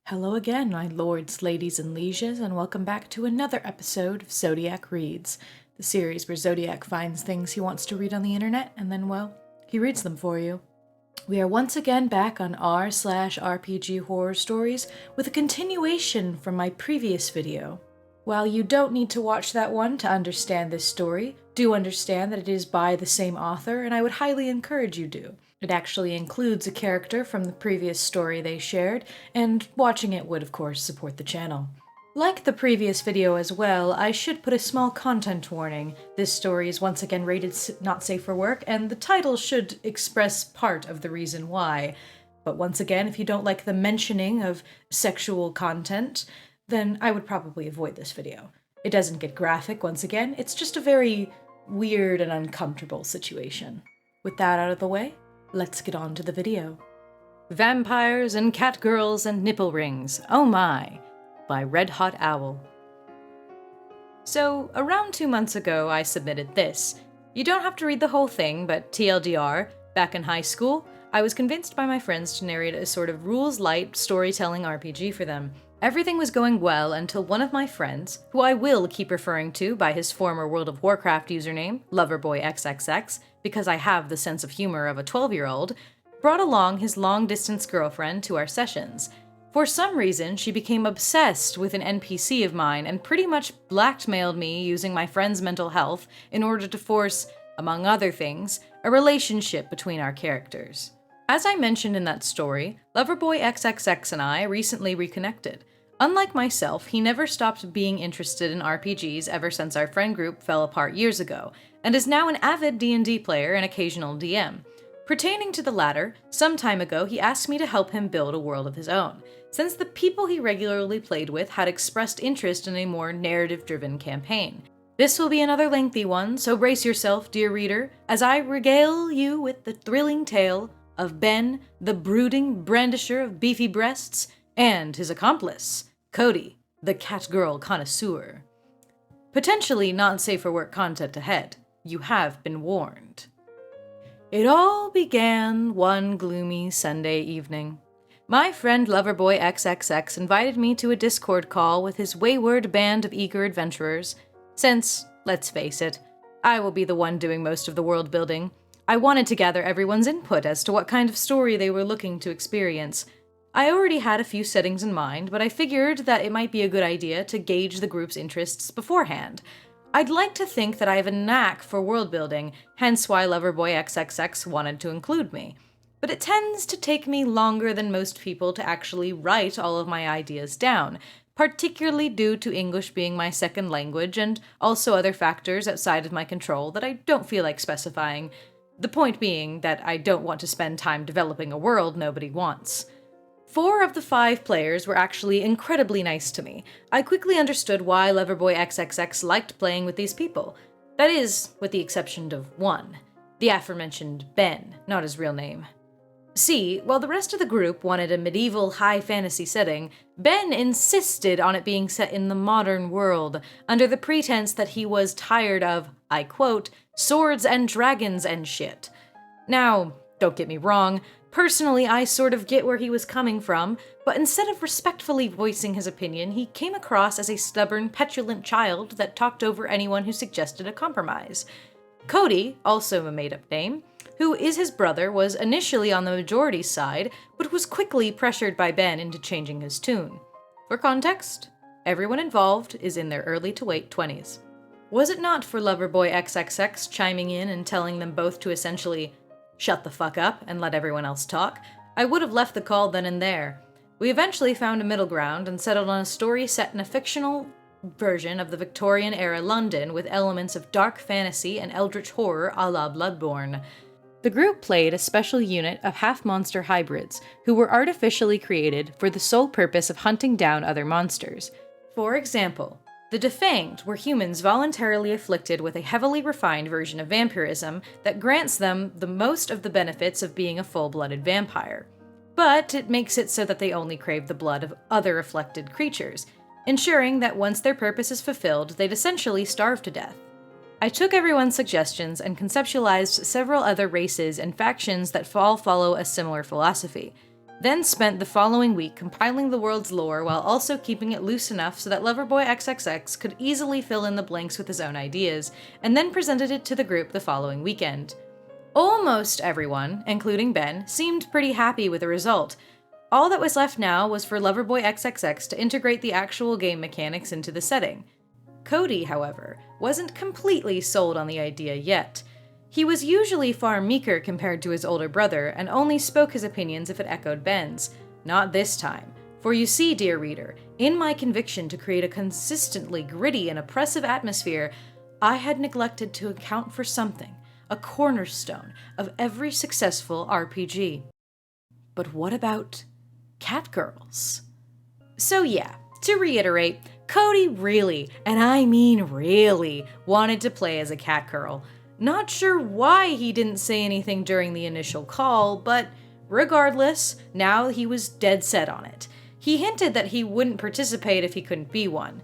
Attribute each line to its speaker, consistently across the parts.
Speaker 1: Hello again, my lords, ladies, and lieges, and welcome back to another episode of Zodiac Reads, the series where Zodiac finds things he wants to read on the internet, and then, well, he reads them for you. We are once again back on r/RPG horror stories with a continuation from my previous video. While you don't need to watch that one to understand this story, do understand that it is by the same author, and I would highly encourage you do. It actually includes a character from the previous story they shared, and watching it would, of course, support the channel. Like the previous video as well, I should put a small content warning. This story is once again rated not safe for work, and the title should express part of the reason why. But once again, if you don't like the mentioning of sexual content, then I would probably avoid this video. It doesn't get graphic, once again, it's just a very weird and uncomfortable situation. With that out of the way, let's get on to the video. Vampires and Catgirls and Nipple Rings, Oh My, by Red Hot Owl. So, around 2 months ago, I submitted this. You don't have to read the whole thing, but TLDR, back in high school, I was convinced by my friends to narrate a sort of rules-light storytelling RPG for them. Everything was going well until one of my friends, who I will keep referring to by his former World of Warcraft username, Loverboyxxx, because I have the sense of humor of a 12-year-old, brought along his long-distance girlfriend to our sessions. For some reason, she became obsessed with an NPC of mine and pretty much blackmailed me using my friend's mental health in order to force, among other things, a relationship between our characters. As I mentioned in that story, Loverboyxxx and I recently reconnected. Unlike myself, he never stopped being interested in RPGs ever since our friend group fell apart years ago, and is now an avid D&D player and occasional DM. Pertaining to the latter, some time ago he asked me to help him build a world of his own, since the people he regularly played with had expressed interest in a more narrative-driven campaign. This will be another lengthy one, so brace yourself, dear reader, as I regale you with the thrilling tale of Ben, the brooding brandisher of beefy breasts, and his accomplice, Cody, the catgirl connoisseur. Potentially not safe for work content ahead. You have been warned. It all began one gloomy Sunday evening. My friend Loverboyxxx invited me to a Discord call with his wayward band of eager adventurers. Since, let's face it, I will be the one doing most of the world building, I wanted to gather everyone's input as to what kind of story they were looking to experience. I already had a few settings in mind, but I figured that it might be a good idea to gauge the group's interests beforehand. I'd like to think that I have a knack for world building, hence why Loverboyxxx wanted to include me. But it tends to take me longer than most people to actually write all of my ideas down, particularly due to English being my second language and also other factors outside of my control that I don't feel like specifying. The point being that I don't want to spend time developing a world nobody wants. 4 of the 5 players were actually incredibly nice to me. I quickly understood why Loverboyxxx liked playing with these people. That is, with the exception of one. The aforementioned Ben, not his real name. See, while the rest of the group wanted a medieval high fantasy setting, Ben insisted on it being set in the modern world, under the pretense that he was tired of, I quote, swords and dragons and shit. Now, don't get me wrong, personally I sort of get where he was coming from, but instead of respectfully voicing his opinion, he came across as a stubborn, petulant child that talked over anyone who suggested a compromise. Cody, also a made-up name, who is his brother, was initially on the majority side, but was quickly pressured by Ben into changing his tune. For context, everyone involved is in their early to late 20s. Was it not for Loverboyxxx chiming in and telling them both to essentially shut the fuck up and let everyone else talk, I would have left the call then and there. We eventually found a middle ground and settled on a story set in a fictional version of the Victorian-era London with elements of dark fantasy and eldritch horror a la Bloodborne. The group played a special unit of half-monster hybrids who were artificially created for the sole purpose of hunting down other monsters. For example, the Defanged were humans voluntarily afflicted with a heavily refined version of vampirism that grants them the most of the benefits of being a full-blooded vampire. But it makes it so that they only crave the blood of other afflicted creatures, ensuring that once their purpose is fulfilled, they'd essentially starve to death. I took everyone's suggestions and conceptualized several other races and factions that all follow a similar philosophy. then spent the following week compiling the world's lore while also keeping it loose enough so that Loverboyxxx could easily fill in the blanks with his own ideas, and then presented it to the group the following weekend. Almost everyone, including Ben, seemed pretty happy with the result. All that was left now was for Loverboyxxx to integrate the actual game mechanics into the setting. Cody, however, wasn't completely sold on the idea yet. He was usually far meeker compared to his older brother, and only spoke his opinions if it echoed Ben's. Not this time. For you see, dear reader, in my conviction to create a consistently gritty and oppressive atmosphere, I had neglected to account for something, a cornerstone of every successful RPG. But what about catgirls? So yeah, to reiterate, Cody really, and I mean really, wanted to play as a catgirl. Not sure why he didn't say anything during the initial call, but regardless, now he was dead set on it. He hinted that he wouldn't participate if he couldn't be one.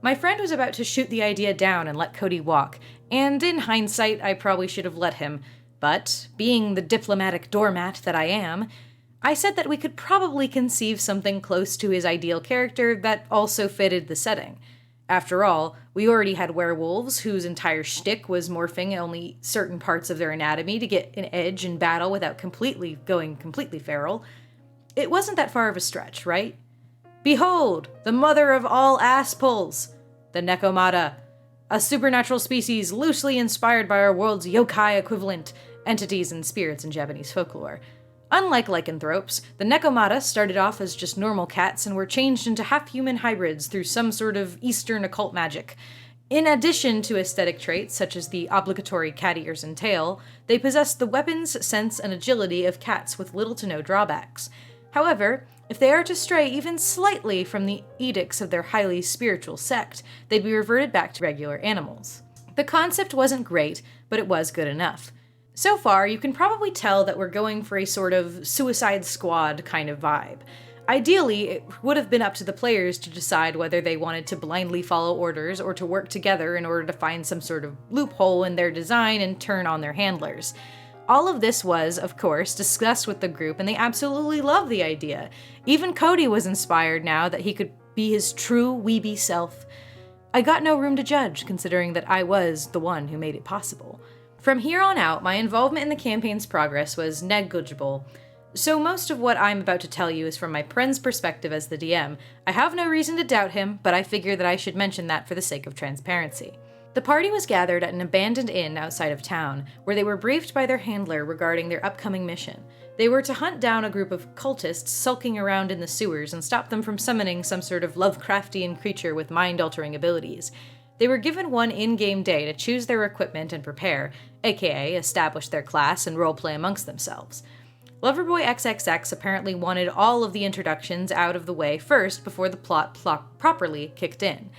Speaker 1: My friend was about to shoot the idea down and let Cody walk, and in hindsight, I probably should have let him. But, being the diplomatic doormat that I am, I said that we could probably conceive something close to his ideal character that also fitted the setting. After all, we already had werewolves whose entire shtick was morphing only certain parts of their anatomy to get an edge in battle without going completely feral. It wasn't that far of a stretch, right? Behold, the mother of all ass pulls, the Nekomata, a supernatural species loosely inspired by our world's yokai equivalent, entities and spirits in Japanese folklore. Unlike lycanthropes, the Nekomata started off as just normal cats and were changed into half-human hybrids through some sort of Eastern occult magic. In addition to aesthetic traits such as the obligatory cat ears and tail, they possessed the weapons, sense, and agility of cats with little to no drawbacks. However, if they are to stray even slightly from the edicts of their highly spiritual sect, they'd be reverted back to regular animals. The concept wasn't great, but it was good enough. So far, you can probably tell that we're going for a sort of Suicide Squad kind of vibe. Ideally, it would have been up to the players to decide whether they wanted to blindly follow orders or to work together in order to find some sort of loophole in their design and turn on their handlers. All of this was, of course, discussed with the group, and they absolutely loved the idea. Even Cody was inspired now that he could be his true weeby self. I got no room to judge, considering that I was the one who made it possible. From here on out, my involvement in the campaign's progress was negligible, so most of what I'm about to tell you is from my friend's perspective as the DM. I have no reason to doubt him, but I figure that I should mention that for the sake of transparency. The party was gathered at an abandoned inn outside of town, where they were briefed by their handler regarding their upcoming mission. They were to hunt down a group of cultists sulking around in the sewers and stop them from summoning some sort of Lovecraftian creature with mind-altering abilities. They were given one in-game day to choose their equipment and prepare, aka establish their class and roleplay amongst themselves. Loverboyxxx apparently wanted all of the introductions out of the way first before the plot properly kicked in.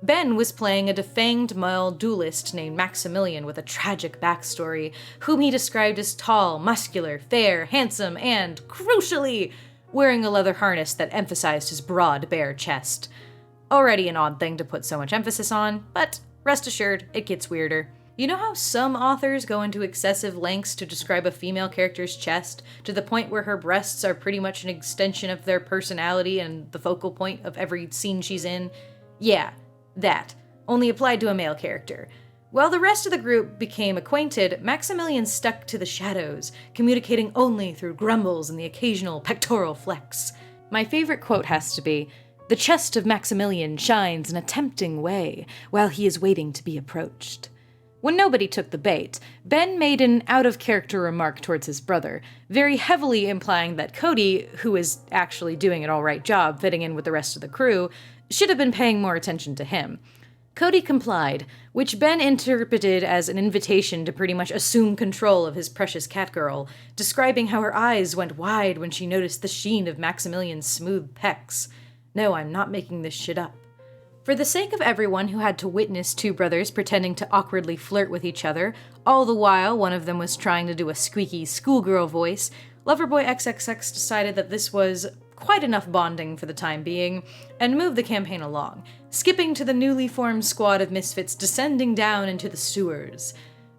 Speaker 1: Ben was playing a defanged male duelist named Maximilian with a tragic backstory, whom he described as tall, muscular, fair, handsome, and, crucially, wearing a leather harness that emphasized his broad, bare chest. Already an odd thing to put so much emphasis on, but rest assured, it gets weirder. You know how some authors go into excessive lengths to describe a female character's chest, to the point where her breasts are pretty much an extension of their personality and the focal point of every scene she's in? Yeah, that, only applied to a male character. While the rest of the group became acquainted, Maximilian stuck to the shadows, communicating only through grumbles and the occasional pectoral flex. My favorite quote has to be, "The chest of Maximilian shines in a tempting way, while he is waiting to be approached." When nobody took the bait, Ben made an out-of-character remark towards his brother, very heavily implying that Cody, who is actually doing an alright job fitting in with the rest of the crew, should have been paying more attention to him. Cody complied, which Ben interpreted as an invitation to pretty much assume control of his precious catgirl, describing how her eyes went wide when she noticed the sheen of Maximilian's smooth pecs. No, I'm not making this shit up. For the sake of everyone who had to witness two brothers pretending to awkwardly flirt with each other, all the while one of them was trying to do a squeaky schoolgirl voice, Loverboyxxx decided that this was quite enough bonding for the time being, and moved the campaign along, skipping to the newly formed squad of misfits descending down into the sewers.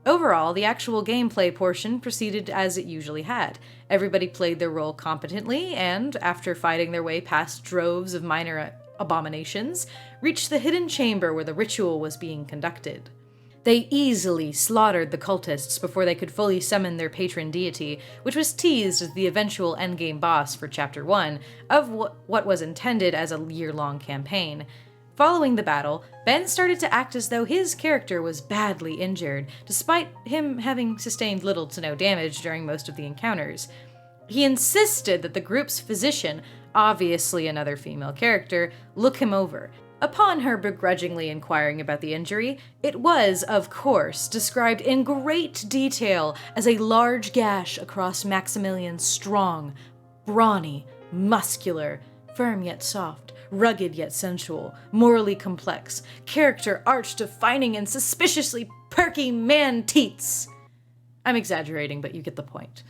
Speaker 1: Overall, the actual gameplay portion proceeded as it usually had. Everybody played their role competently, and, after fighting their way past droves of minor abominations, reached the hidden chamber where the ritual was being conducted. They easily slaughtered the cultists before they could fully summon their patron deity, which was teased as the eventual endgame boss for Chapter 1 of what was intended as a year-long campaign. Following the battle, Ben started to act as though his character was badly injured, despite him having sustained little to no damage during most of the encounters. He insisted that the group's physician, obviously another female character, look him over. Upon her begrudgingly inquiring about the injury, it was, of course, described in great detail as a large gash across Maximilian's strong, brawny, muscular, firm yet soft, rugged yet sensual, morally complex, character arch-defining and suspiciously perky man-teats. I'm exaggerating, but you get the point.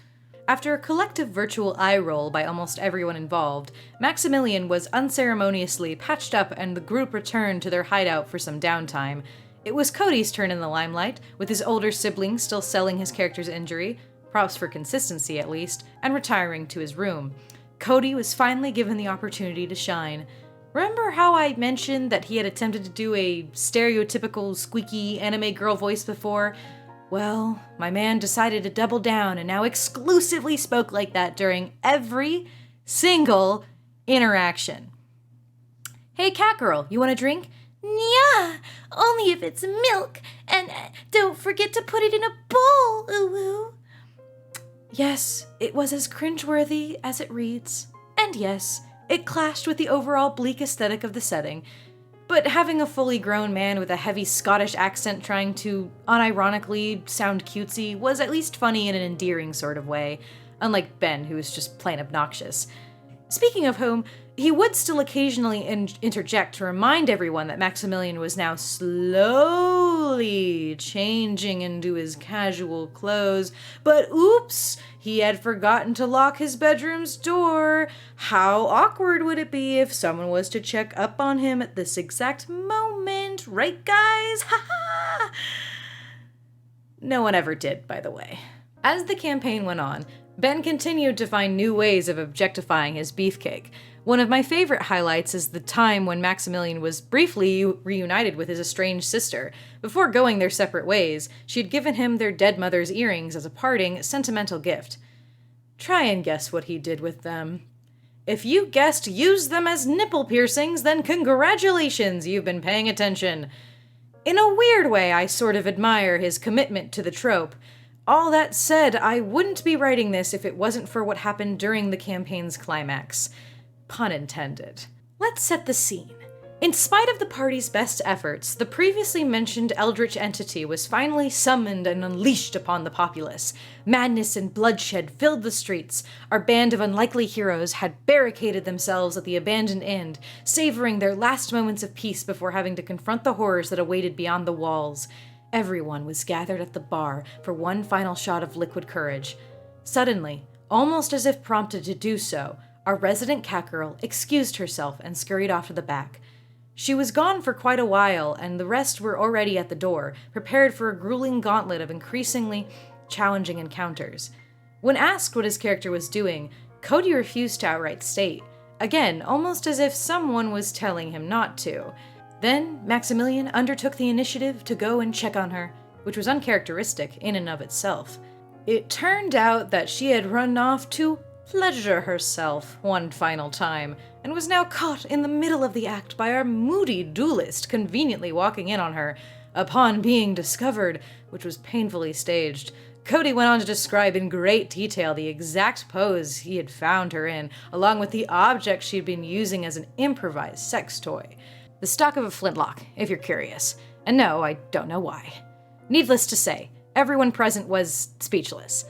Speaker 1: After a collective virtual eye roll by almost everyone involved, Maximilian was unceremoniously patched up and the group returned to their hideout for some downtime. It was Cody's turn in the limelight, with his older sibling still selling his character's injury, props for consistency at least, and retiring to his room. Cody was finally given the opportunity to shine. Remember how I mentioned that he had attempted to do a stereotypical squeaky anime girl voice before? Well, my man decided to double down and now exclusively spoke like that during every single interaction. Hey, cat girl, you want a drink?
Speaker 2: Yeah, only if it's milk, and don't forget to put it in a bowl, ooh.
Speaker 1: Yes, it was as cringeworthy as it reads. And yes, it clashed with the overall bleak aesthetic of the setting. But having a fully grown man with a heavy Scottish accent trying to unironically sound cutesy was at least funny in an endearing sort of way, unlike Ben, who was just plain obnoxious. Speaking of whom, he would still occasionally interject to remind everyone that Maximilian was now slowly changing into his casual clothes, but oops, he had forgotten to lock his bedroom's door. How awkward would it be if someone was to check up on him at this exact moment, right guys? Ha ha! No one ever did, by the way. As the campaign went on, Ben continued to find new ways of objectifying his beefcake. One of my favorite highlights is the time when Maximilian was briefly reunited with his estranged sister. Before going their separate ways, she had given him their dead mother's earrings as a parting, sentimental gift. Try and guess what he did with them. If you guessed use them as nipple piercings, then congratulations, you've been paying attention. In a weird way, I sort of admire his commitment to the trope. All that said, I wouldn't be writing this if it wasn't for what happened during the campaign's climax. Pun intended. Let's set the scene. In spite of the party's best efforts, the previously mentioned eldritch entity was finally summoned and unleashed upon the populace. Madness and bloodshed filled the streets. Our band of unlikely heroes had barricaded themselves at the abandoned inn, savoring their last moments of peace before having to confront the horrors that awaited beyond the walls. Everyone was gathered at the bar for one final shot of liquid courage. Suddenly, almost as if prompted to do so, our resident cat girl excused herself and scurried off to the back. She was gone for quite a while, and the rest were already at the door, prepared for a grueling gauntlet of increasingly challenging encounters. When asked what his character was doing, Cody refused to outright state, again, almost as if someone was telling him not to. Then, Maximilian undertook the initiative to go and check on her, which was uncharacteristic in and of itself. It turned out that she had run off to pleasure herself one final time, and was now caught in the middle of the act by our moody duelist conveniently walking in on her. Upon being discovered, which was painfully staged, Cody went on to describe in great detail the exact pose he had found her in, along with the object she'd been using as an improvised sex toy. The stock of a flintlock, if you're curious. And no, I don't know why. Needless to say, everyone present was speechless.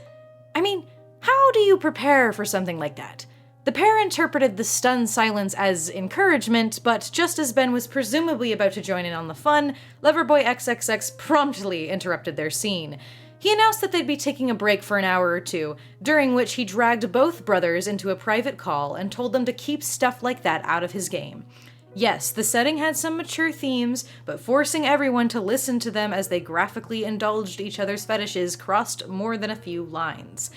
Speaker 1: I mean, how do you prepare for something like that? The pair interpreted the stunned silence as encouragement, but just as Ben was presumably about to join in on the fun, Loverboyxxx promptly interrupted their scene. He announced that they'd be taking a break for an hour or two, during which he dragged both brothers into a private call and told them to keep stuff like that out of his game. Yes, the setting had some mature themes, but forcing everyone to listen to them as they graphically indulged each other's fetishes crossed more than a few lines.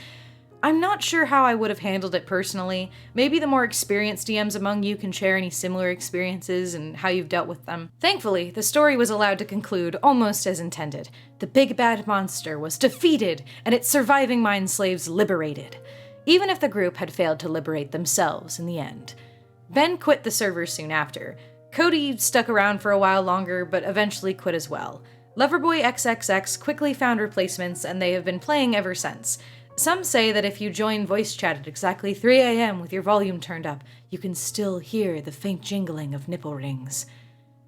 Speaker 1: I'm not sure how I would have handled it personally. Maybe the more experienced DMs among you can share any similar experiences and how you've dealt with them. Thankfully, the story was allowed to conclude almost as intended. The big bad monster was defeated and its surviving mind slaves liberated, even if the group had failed to liberate themselves in the end. Ben quit the server soon after. Cody stuck around for a while longer, but eventually quit as well. Loverboyxxx quickly found replacements, and they have been playing ever since. Some say that if you join voice chat at exactly 3 a.m. with your volume turned up, you can still hear the faint jingling of nipple rings.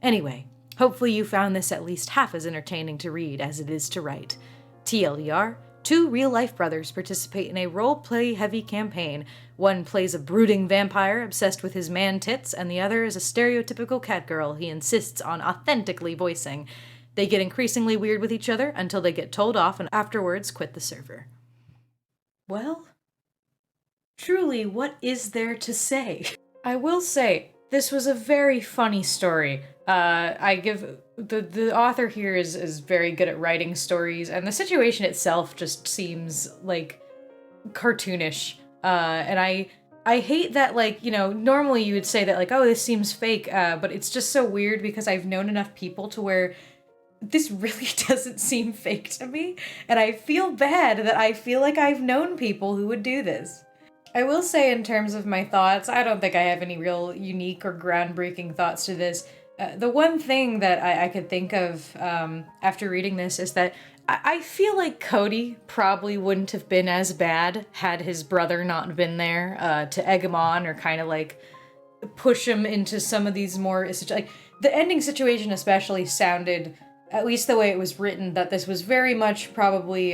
Speaker 1: Anyway, hopefully you found this at least half as entertaining to read as it is to write. TLDR, 2 real-life brothers participate in a role-play-heavy campaign. One plays a brooding vampire obsessed with his man tits, and the other is a stereotypical catgirl he insists on authentically voicing. They get increasingly weird with each other until they get told off and afterwards quit the server. Well, truly, what is there to say? I will say, this was a very funny story. I give the author here is very good at writing stories, and the situation itself just seems like cartoonish. And I hate that, like, you know, normally you would say that, like, oh, this seems fake, but it's just so weird because I've known enough people to where this really doesn't seem fake to me, and I feel bad that I feel like I've known people who would do this. I will say, in terms of my thoughts, I don't think I have any real unique or groundbreaking thoughts to this. The one thing that I could think of after reading this is that I feel like Cody probably wouldn't have been as bad had his brother not been there to egg him on or kind of like push him into some of these more, like, the ending situation especially sounded, at least the way it was written, that this was very much probably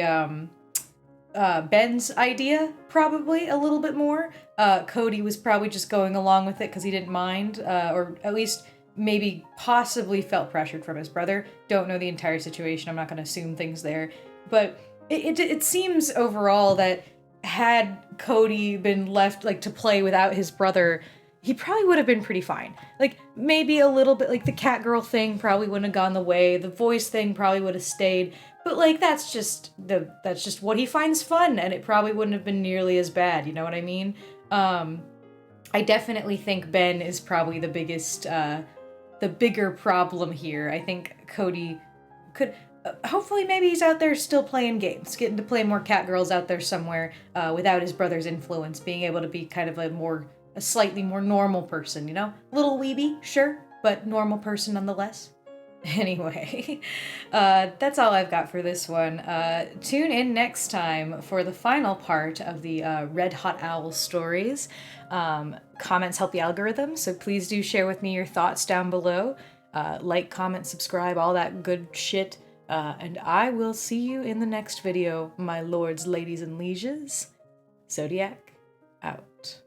Speaker 1: Ben's idea, probably a little bit more. Cody was probably just going along with it because he didn't mind, or at least maybe possibly felt pressured from his brother. Don't know the entire situation, I'm not going to assume things there. But it seems overall that had Cody been left, like, to play without his brother, he probably would have been pretty fine. Like, maybe a little bit, like, the catgirl thing probably wouldn't have gone the way, the voice thing probably would have stayed, but, like, that's just what he finds fun, and it probably wouldn't have been nearly as bad, you know what I mean? I definitely think Ben is probably the bigger problem here. I think Cody could, hopefully maybe he's out there still playing games, getting to play more catgirls out there somewhere, without his brother's influence, being able to be kind of a slightly more normal person, you know? A little weeby, sure, but normal person nonetheless. Anyway, that's all I've got for this one. Tune in next time for the final part of the Red Hot Owl stories. Comments help the algorithm, so please do share with me your thoughts down below. Like, comment, subscribe, all that good shit. And I will see you in the next video, my lords, ladies, and lieges. Zodiac, out.